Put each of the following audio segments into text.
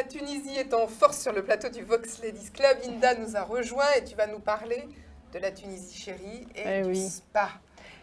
La Tunisie est en force sur le plateau du Vox Ladies Club. Inda nous a rejoint et tu vas nous parler de la Tunisie chérie et du spa.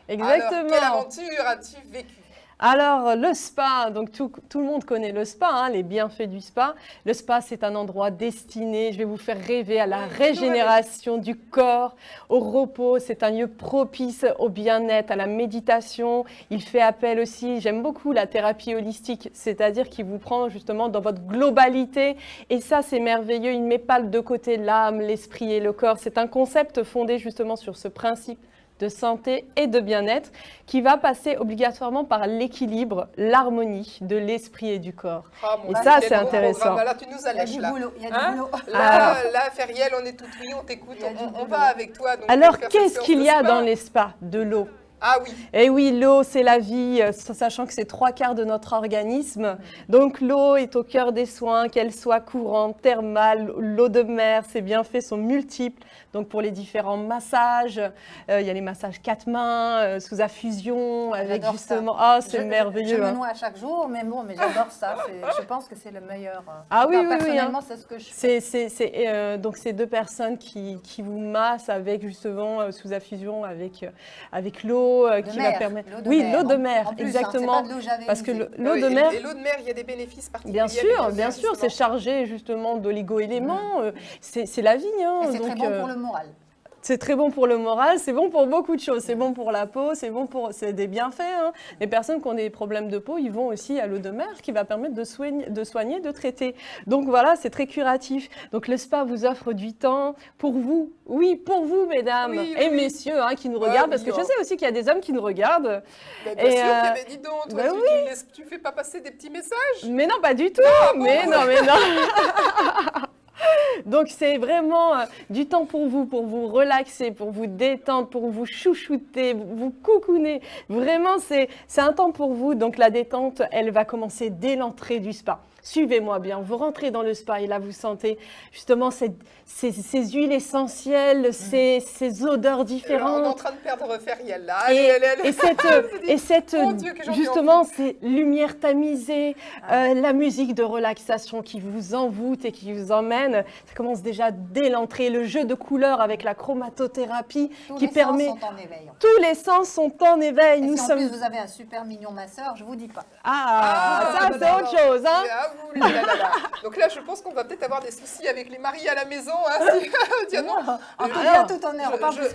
Exactement. Alors, quelle aventure as-tu vécue? Alors, le spa, donc tout le monde connaît le spa, hein, les bienfaits du spa. Le spa, c'est un endroit destiné, je vais vous faire rêver à la régénération du corps, au repos. C'est un lieu propice au bien-être, à la méditation. Il fait appel aussi, j'aime beaucoup la thérapie holistique, c'est-à-dire qu'il vous prend justement dans votre globalité. Et ça, c'est merveilleux. Il ne met pas de côté l'âme, l'esprit et le corps. C'est un concept fondé justement sur ce principe de santé et de bien-être qui va passer obligatoirement par l'équilibre, l'harmonie de l'esprit et du corps. Oh, et ça, c'est intéressant. Là, tu nous allèges là. Il y a du boulot. Là, Feriel, on est tout oui, on t'écoute, on va avec toi. Donc alors, qu'est-ce qu'il y a dans les spas? De l'eau. Ah oui. Et oui, l'eau, c'est la vie, sachant que c'est 3/4 de notre organisme. Donc, l'eau est au cœur des soins, qu'elle soit courante, thermale, l'eau de mer, ses bienfaits sont multiples. Donc, pour les différents massages, il y a les massages 4 mains, sous infusion, avec justement... Ah, c'est merveilleux. Je me noie à chaque jour, mais bon, mais j'adore ça. Je pense que c'est le meilleur. Ah oui, personnellement, c'est ce que je fais. Donc, c'est 2 personnes qui vous massent avec justement, sous infusion, avec l'eau. Qui va permettre. Oui, l'eau de mer, exactement. Parce que l'eau de mer. Et l'eau de mer, il y a des bénéfices particuliers. Bien sûr, c'est chargé justement d'oligo-éléments. C'est la vie. Hein, et c'est très bon pour le moral. C'est très bon pour le moral, c'est bon pour beaucoup de choses. C'est bon pour la peau, c'est des bienfaits. Hein. Les personnes qui ont des problèmes de peau, ils vont aussi à l'eau de mer qui va permettre de soigner, de traiter. Donc voilà, c'est très curatif. Donc le spa vous offre du temps pour vous. Oui, pour vous, mesdames et messieurs hein, qui nous regardent. Parce que je sais aussi qu'il y a des hommes qui nous regardent. Bien sûr, mais dis donc, toi, tu fais pas passer des petits messages? Mais non, pas du tout. Mais non. Donc, c'est vraiment du temps pour vous relaxer, pour vous détendre, pour vous chouchouter, vous coucouner. Vraiment, c'est un temps pour vous. Donc, la détente, elle va commencer dès l'entrée du spa. Suivez-moi bien, vous rentrez dans le spa et là, vous sentez justement ces huiles essentielles, ces odeurs différentes. On est en train de perdre Feriel, là. Justement, ces lumières tamisées, la musique de relaxation qui vous envoûte et qui vous emmène. Ça commence déjà dès l'entrée, le jeu de couleurs avec la chromatothérapie qui permet... Tous les sens sont en éveil. Et si en plus vous avez un super mignon masseur, je vous dis pas. Ça c'est autre chose. Hein. Donc là, je pense qu'on va peut-être avoir des soucis avec les maris à la maison. Hein, tiens, non. Tout honneur, je veux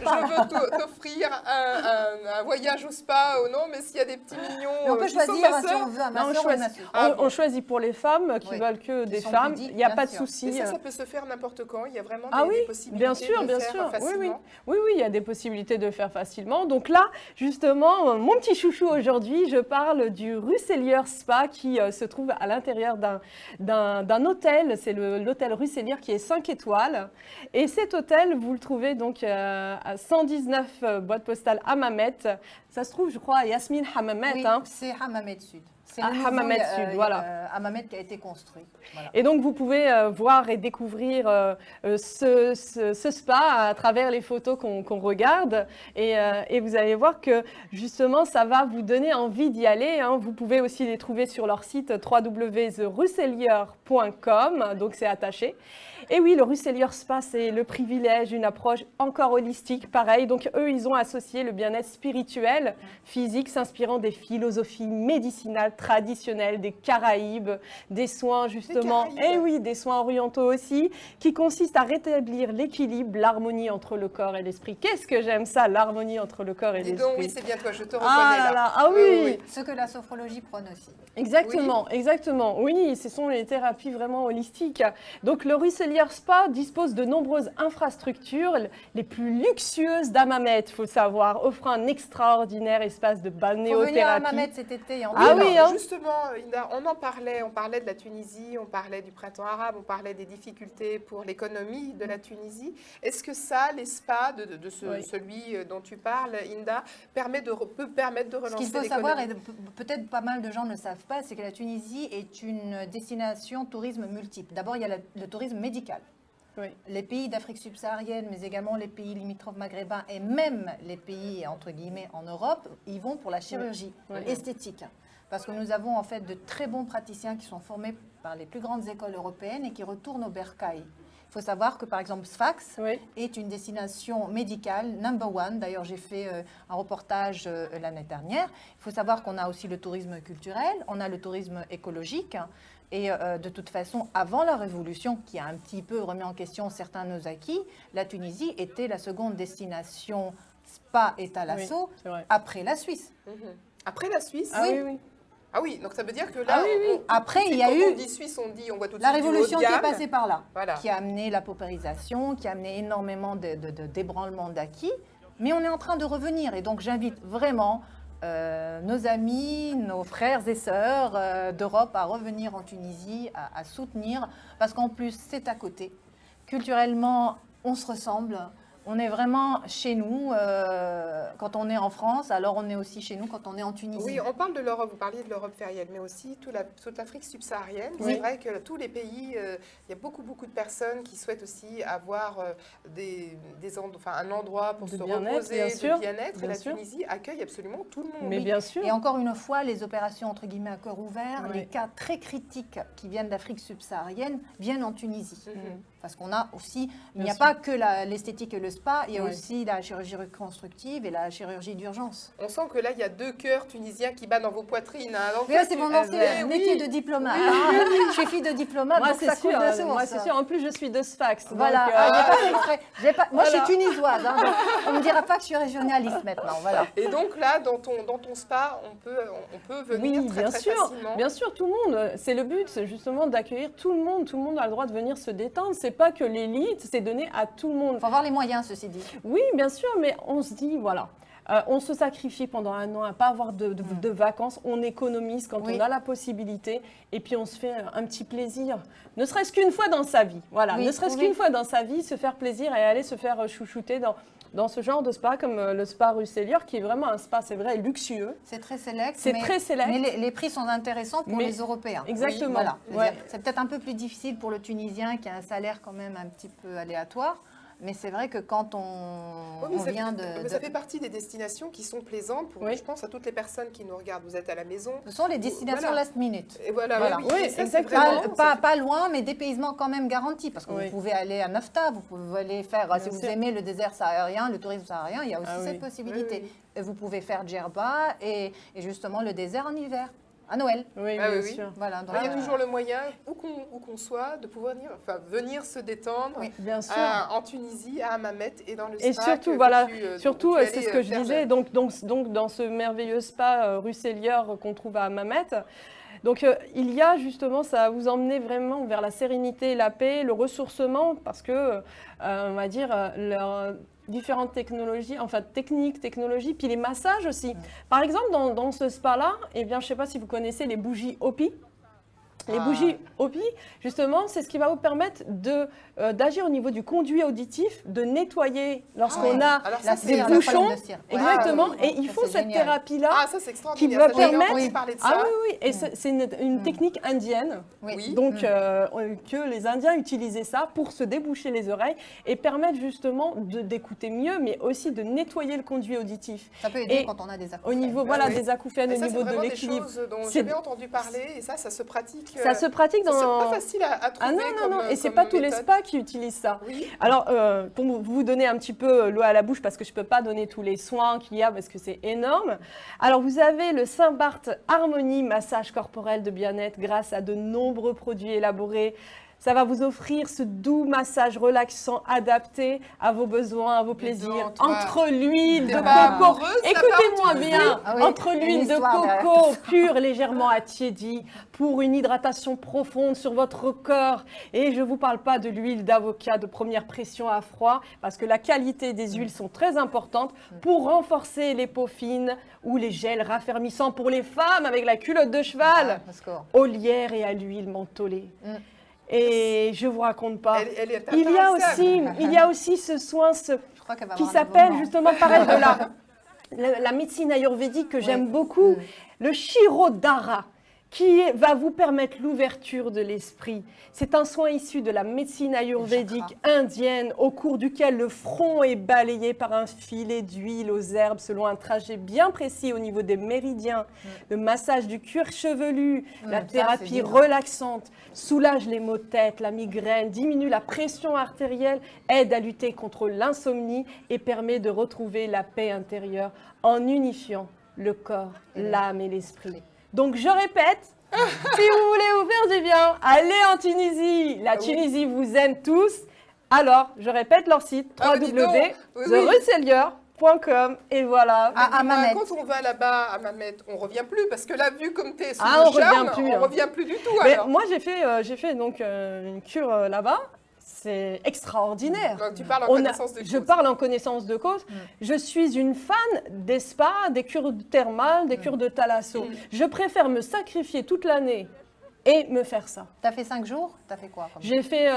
t'offrir un voyage au spa, non, mais s'il y a des petits mignons. Mais on peut choisir si on veut un masseur ou une masseuse. On choisit pour les femmes qui veulent que des femmes. Il n'y a pas de souci. Et ça peut se faire n'importe quand. Il y a vraiment des possibilités bien sûr, de faire facilement. Oui, il y a des possibilités de faire facilement. Donc là, justement, mon petit chouchou aujourd'hui, je parle du Russelier Spa qui se trouve à l'intérieur d'un hôtel. C'est l'hôtel Russelier qui est 5 étoiles. Et cet hôtel, vous le trouvez donc à 119 boîte postale Hammamet. Ça se trouve, je crois, à Yasmine Hammamet. Oui, c'est Hammamet Sud. C'est Hammamet Sud, voilà. Hammamet qui a été construit. Voilà. Et donc, vous pouvez voir et découvrir ce spa à travers les photos qu'on regarde. Et vous allez voir que, justement, ça va vous donner envie d'y aller. Hein. Vous pouvez aussi les trouver sur leur site www.therusselier.com. Donc, c'est attaché. Et oui, le Russelier Spa, c'est le privilège, une approche encore holistique, pareil. Donc, eux, ils ont associé le bien-être spirituel, physique, s'inspirant des philosophies médicinales traditionnelles, des Caraïbes, des soins, justement. Et oui, des soins orientaux aussi, qui consistent à rétablir l'équilibre, l'harmonie entre le corps et l'esprit. Qu'est-ce que j'aime ça, l'harmonie entre le corps et l'esprit. Dis donc, oui, c'est bien toi, je te reconnais là. Ah oui. Ce que la sophrologie prône aussi. Exactement, exactement. Oui, ce sont les thérapies vraiment holistiques. Donc, le Russelier Spa dispose de nombreuses infrastructures, les plus luxueuses d'Hammamet, il faut savoir, offrant un extraordinaire espace de balnéothérapie. Faut venir à Hammamet cet été. Justement, Inda, on parlait de la Tunisie, on parlait du printemps arabe, on parlait des difficultés pour l'économie de la Tunisie. Est-ce que ça, les spas celui dont tu parles, Inda, peut permettre de relancer l'économie? Ce qu'il faut savoir, et peut-être pas mal de gens ne le savent pas, c'est que la Tunisie est une destination tourisme multiple. D'abord, il y a le tourisme médical. Oui. Les pays d'Afrique subsaharienne, mais également les pays limitrophes maghrébins et même les pays, entre guillemets, en Europe, ils vont pour la chirurgie esthétique. parce que nous avons en fait de très bons praticiens qui sont formés par les plus grandes écoles européennes et qui retournent au bercail. Il faut savoir que par exemple Sfax est une destination médicale number one. D'ailleurs, j'ai fait un reportage l'année dernière. Il faut savoir qu'on a aussi le tourisme culturel, on a le tourisme écologique. Et de toute façon, avant la Révolution, qui a un petit peu remis en question certains de nos acquis, la Tunisie était la seconde destination spa et thalasso après la Suisse. Après la Suisse? Oui. Ah oui, donc ça veut dire que là, après il y a eu on dit Suisse, on voit tout de la suite révolution du haut qui de est gamme. passée par là, Voilà. qui a amené la paupérisation, qui a amené énormément de débranlements d'acquis. Mais on est en train de revenir et donc j'invite vraiment nos amis, nos frères et sœurs d'Europe à revenir en Tunisie, à soutenir, parce qu'en plus c'est à côté. Culturellement, on se ressemble. On est vraiment chez nous quand on est en France, alors on est aussi chez nous quand on est en Tunisie. Oui, on parle de l'Europe, vous parliez de l'Europe férienne, mais aussi toute l'Afrique subsaharienne. Oui. C'est vrai que tous les pays, il y a beaucoup de personnes qui souhaitent aussi avoir un endroit pour De se bien-être, reposer, bien sûr, de bien-être. bien Et la sûr. Tunisie accueille absolument tout le monde. Mais bien sûr. Et encore une fois, les opérations entre guillemets à cœur ouvert, Oui. les cas très critiques qui viennent d'Afrique subsaharienne viennent en Tunisie. Mhm. Parce qu'on a aussi, il Bien n'y a sûr. pas que l'esthétique et le spa, il y a Oui. aussi la chirurgie reconstructive et la chirurgie d'urgence. On sent que là, il y a 2 cœurs tunisiens qui battent dans vos poitrines. Hein. Donc, Mais là, c'est mon ancien oui. métier de diplomate. hein. Je suis fille de diplomate, Moi, donc c'est ça sûr. coule de source. Moi, c'est sûr. En plus, je suis de Sfax. Voilà, donc, j'ai pas fait exprès. Moi, je Voilà. suis tunisoise, hein, donc on ne me dira pas que je suis régionaliste maintenant. Voilà. Et donc là, dans ton spa, on peut venir Oui, très, bien très sûr, facilement. bien sûr, tout le monde. C'est le but, c'est justement d'accueillir tout le monde. Tout le monde a le droit de venir se détendre. C'est pas que l'élite, c'est donné à tout le monde. Il faut avoir les moyens, ceci dit. Oui, bien sûr, mais on se dit, voilà, on se sacrifie pendant un an à pas avoir de vacances, on économise quand Oui. on a la possibilité, et puis on se fait un petit plaisir, ne serait-ce qu'une fois dans sa vie, voilà, Oui, ne serait-ce oui. qu'une fois dans sa vie, se faire plaisir et aller se faire chouchouter dans ce genre de spa comme le spa Russelier, qui est vraiment un spa, c'est vrai, luxueux. C'est très sélect. C'est très sélect. Mais les prix sont intéressants pour Mais- les Européens. Exactement. Oui, voilà. Ouais. C'est peut-être un peu plus difficile pour le Tunisien qui a un salaire quand même un petit peu aléatoire. Mais c'est vrai que quand Oui, mais on vient ça fait partie des destinations qui sont plaisantes pour, Oui. je pense, à toutes les personnes qui nous regardent. Vous êtes à la maison. Ce sont les destinations Voilà. last minute. Et voilà, Voilà. oui, Oui, et ça, c'est exactement. vraiment- Pas loin, mais dépaysement quand même garanti. Parce que Oui. vous pouvez aller à Nafta, vous pouvez aller faire, Bien si vous sûr. aimez le désert saharien, le tourisme saharien, il y a aussi Ah oui. cette possibilité. Oui, Et vous pouvez faire Djerba et justement le désert en hiver, à Noël. Oui, Ah bien oui, oui. sûr. Voilà, donc, Il y a toujours le moyen, où qu'on soit, de pouvoir venir se détendre Oui. Bien sûr. en Tunisie, à Hammamet et dans le spa. Et surtout, que voilà, tu, où surtout, tu c'est allais ce que je faire disais, donc dans ce merveilleux spa Russelier qu'on trouve à Hammamet. Donc il y a justement, ça va vous emmener vraiment vers la sérénité, la paix, le ressourcement, parce que, on va dire, leurs différentes technologies, enfin technologies, puis les massages aussi. Par exemple, dans ce spa-là, eh bien, je ne sais pas si vous connaissez les bougies Hopi. Les Ah. bougies Hopi, justement, c'est ce qui va vous permettre d'agir au niveau du conduit auditif, de nettoyer lorsqu'on Ah, a alors la ça, des cire, c'est- la bouchons. colonne de cire. Exactement, Ah, et il ça, faut c'est cette génial. thérapie-là Ah, ça, c'est qui extraordinaire. va Ça, j'avais permettre. entendu parler de ça. Ah oui, oui, et c'est une technique indienne. Oui. Donc, que les Indiens utilisaient ça pour se déboucher les oreilles et permettre justement d'écouter mieux, mais aussi de nettoyer le conduit auditif. Ça peut aider Et quand on a des Au acouphènes. niveau Ah voilà, oui. des acouphènes, Et au ça, c'est niveau de vraiment des l'équilibre. choses dont C'est- j'avais entendu parler et ça se pratique. Ça se pratique c'est dans. pas facile à trouver. Ah non, non, non, et c'est comme pas tous les méthode. spas qui utilisent ça. Oui. Alors, pour vous donner un petit peu l'eau à la bouche, parce que je ne peux pas donner tous les soins qu'il y a, parce que c'est énorme. Alors, vous avez le Saint-Barth Harmonie massage corporel de bien-être grâce à de nombreux produits élaborés. Ça va vous offrir ce doux massage relaxant adapté à vos besoins, à vos plaisirs. toi. Entre l'huile de T'es pas coco, amoureuse, ça écoutez-moi part, tu bien, Ah oui, entre il y a l'huile une de histoire derrière coco tout ça. pure, légèrement attiédie, pour une hydratation profonde sur votre corps. Et je ne vous parle pas de l'huile d'avocat de première pression à froid, parce que la qualité des huiles sont très importantes pour renforcer les peaux fines ou les gels raffermissants pour les femmes avec la culotte de cheval, Ah, score. au lierre et à l'huile mentholée. Mm. Et je vous raconte pas. Elle est Il y a aussi ce soin, Je crois qu'elle va qui avoir un s'appelle abonnement. justement pareil de la médecine ayurvédique que j'aime beaucoup, le Shirodhara. qui va vous permettre l'ouverture de l'esprit. C'est un soin issu de la médecine ayurvédique indienne, au cours duquel le front est balayé par un filet d'huile aux herbes selon un trajet bien précis au niveau des méridiens. Le massage du cuir chevelu, la thérapie relaxante, soulage les maux de tête, la migraine, diminue la pression artérielle, aide à lutter contre l'insomnie et permet de retrouver la paix intérieure en unifiant le corps, l'âme et l'esprit. Donc, je répète, si vous voulez vous faire du bien, allez en Tunisie. La Tunisie vous aime tous. Alors, je répète leur site, www.therusselier.com. Et voilà. Quand on va là-bas à Mamet, on ne revient plus parce que là, vu comme tu es sous le charme, on ne revient plus du tout. Mais moi, j'ai fait donc une cure là-bas. C'est extraordinaire. Donc, tu parles en connaissance de cause. Je parle en connaissance de cause. Je suis une fan des spas, des cures thermales, des cures de thalasso. Je préfère me sacrifier toute l'année et me faire ça. Tu as fait 5 jours? Tu as fait quoi j'ai fait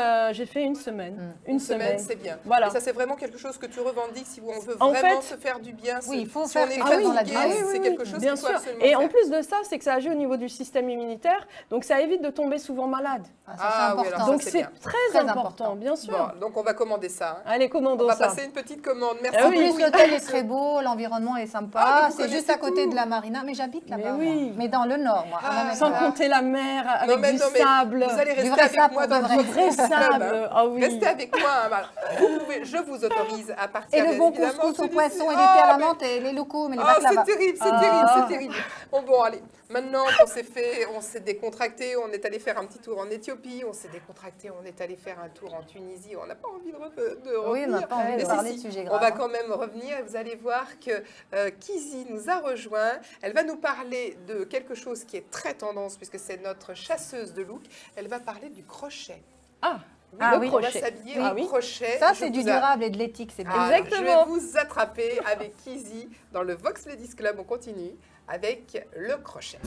une semaine. Une semaine, c'est bien. Voilà. Et ça, c'est vraiment quelque chose que tu revendiques si on veut vraiment se faire du bien. Oui, il faut si faire on est dans la fatigué, c'est quelque chose qu'il faut absolument Et faire. en plus de ça, c'est que ça agit au niveau du système immunitaire, donc ça évite de tomber souvent malade. Ça, c'est important. Donc c'est très important, bien sûr. Bon, donc on va commander ça. Allez, commandons ça. On va passer une petite commande. Merci. En plus, l'hôtel est très beau, l'environnement est sympa. C'est juste à côté tout. de la marina. Mais j'habite là-bas, oui. mais dans le nord, moi. Sans compter la mer avec du sable. Vous allez rester vrai avec sable moi pour dans de le vrai. Vrai sable. Ah oui. Restez avec moi. Voilà. Je vous autorise à partir. Et le bon évidemment, couscous au celui-ci. poisson et les thés à la menthe et les locaux, mais les baklava. C'est terrible, c'est terrible, c'est terrible. Bon, allez. Maintenant qu'on s'est fait, on s'est décontracté, on est allé faire un petit tour en Éthiopie, on s'est décontracté, on est allé faire un tour en Tunisie. On n'a pas envie de revenir. Oui, on n'a pas envie de parler de sujets graves. On va quand même revenir et vous allez voir que Kizi nous a rejoint. Elle va nous parler de quelque chose qui est très tendance puisque c'est notre chasseuse de look. Elle va parler du crochet. Oui, on va s'habiller en crochet. Ça, c'est du durable et de l'éthique, c'est bien. Exactement. Je vais vous attraper avec Kizi dans le Vox Ladies Club. On continue avec le crochet.